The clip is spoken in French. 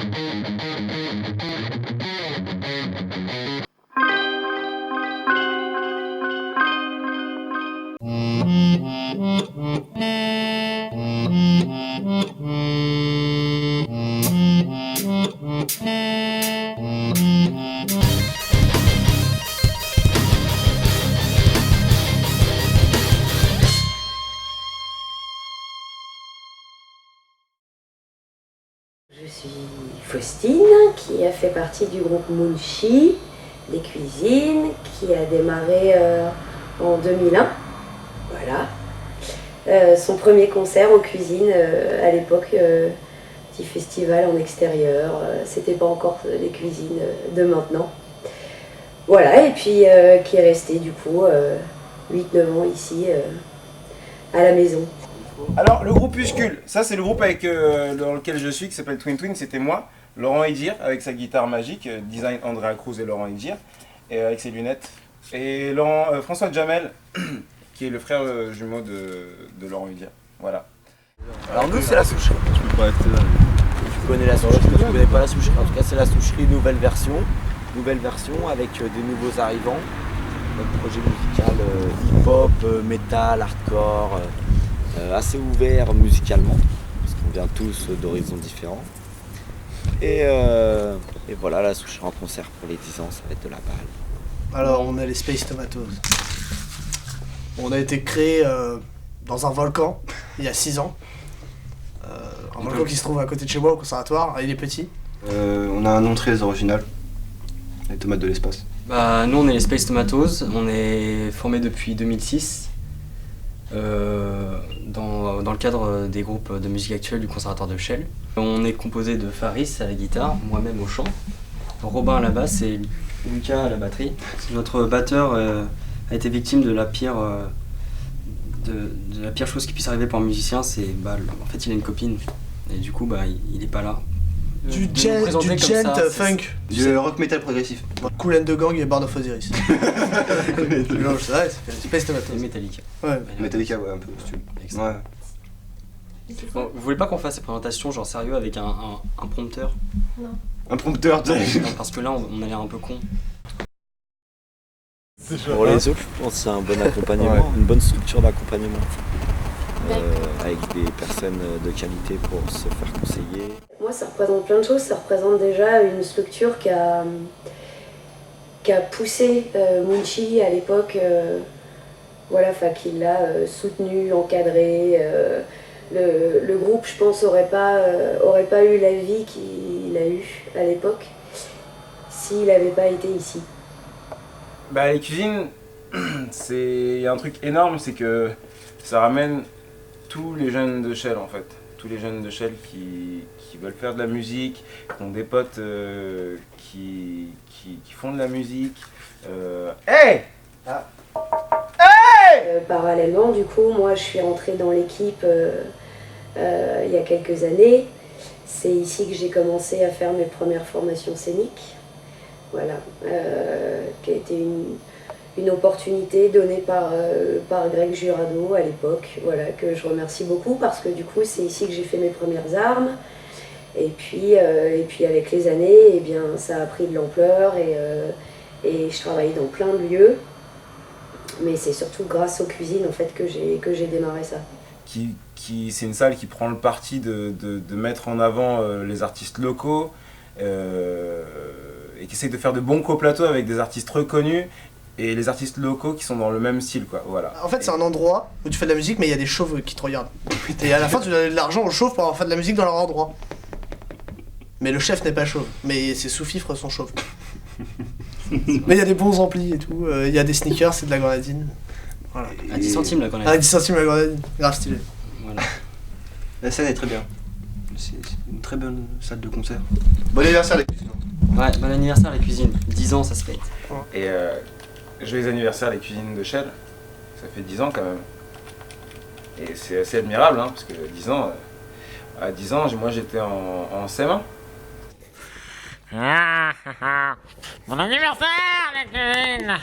Je suis Faustine, qui a fait partie du groupe Munchi, des cuisines, qui a démarré en 2001. Voilà. Son premier concert en cuisine, à l'époque, petit festival en extérieur, c'était pas encore les cuisines de maintenant. Voilà, et puis qui est resté du coup 8-9 ans ici, à la maison. Alors, le groupuscule, ça c'est le groupe dans lequel je suis, qui s'appelle Twin Twin, c'était moi, Laurent Edir, avec sa guitare magique, design Andrea Cruz et Laurent Edir, et avec ses lunettes. Et François Jamel, qui est le frère jumeau de Laurent Edir. Voilà. Alors nous c'est la soucherie. Je peux pas rester là. Tu connais la soucherie, tu connais pas la soucherie. En tout cas c'est la soucherie nouvelle version avec des nouveaux arrivants. Notre projet musical hip-hop, metal, hardcore, assez ouvert musicalement, parce qu'on vient tous d'horizons différents. Et voilà, la soucherie en concert pour les 10 ans, ça va être de la balle. Alors on est les Space Tomatoes. On a été créé dans un volcan il y a 6 ans. Un volcan qui se trouve à côté de chez moi au conservatoire, il est petit. On a un nom très original, les tomates de l'espace. Bah, nous on est les Space Tomatoes, on est formés depuis 2006 dans le cadre des groupes de musique actuelle du conservatoire de Chelles. On est composé de Faris à la guitare, moi-même au chant, Robin à la basse et Lucas à la batterie. Notre batteur a été victime de la pire chose qui puisse arriver pour un musicien, c'est en fait il a une copine et du coup il est pas là. Du gent funk. Du rock metal progressif. Kool and the Gang et Band of Osiris. Non, c'est vrai, c'est Space Tomatoes. Et Metallica. Ouais. Metallica, ouais, un peu. Ouais. Bon, vous voulez pas qu'on fasse ces présentations genre sérieux avec un prompteur? Non. Un prompteur, Non, parce que là on a l'air un peu con. Pour les autres, je pense que c'est un bon accompagnement, une bonne structure d'accompagnement. Avec des personnes de qualité pour se faire conseiller. Moi, ça représente plein de choses. Ça représente déjà une structure qui a poussé Munchi à l'époque, qui l'a soutenu, encadré. Le groupe, je pense, aurait pas eu la vie qu'il a eue à l'époque s'il n'avait pas été ici. Bah, les cuisines, il y a un truc énorme, c'est que ça ramène tous les jeunes de Chelles en fait. Tous les jeunes de Chelles qui veulent faire de la musique, qui ont des potes qui font de la musique. Parallèlement, du coup, moi je suis rentrée dans l'équipe il y a quelques années. C'est ici que j'ai commencé à faire mes premières formations scéniques. Voilà, qui a été une opportunité donnée par Greg Jurado à l'époque, voilà, que je remercie beaucoup parce que du coup c'est ici que j'ai fait mes premières armes et puis avec les années eh bien, ça a pris de l'ampleur et je travaillais dans plein de lieux, mais c'est surtout grâce aux cuisines en fait que j'ai démarré ça. C'est une salle qui prend le parti de mettre en avant les artistes locaux et qui essaye de faire de bons coplateaux avec des artistes reconnus et les artistes locaux qui sont dans le même style, quoi. Voilà. En fait, c'est un endroit où tu fais de la musique, mais il y a des chauves qui te regardent. Et à la fin, tu donnes de l'argent aux chauves pour avoir fait de la musique dans leur endroit. Mais le chef n'est pas chauve, mais ses sous-fifres sont chauves. Mais il y a des bons amplis et tout, il y a des sneakers, c'est de la grenadine. Voilà. À 10 centimes la grenadine. À 10 centimes la grenadine, grave stylé. Voilà. La scène est très bien. C'est une très bonne salle de concert. Bon anniversaire les cuisines. Ouais, bon anniversaire les cuisines. 10 ans ça se fête. Et joyeux anniversaire les cuisines de Chelles. Ça fait 10 ans quand même. Et c'est assez admirable, hein, parce que 10 ans, à 10 ans, moi j'étais en CM1. Bon anniversaire la cuisine.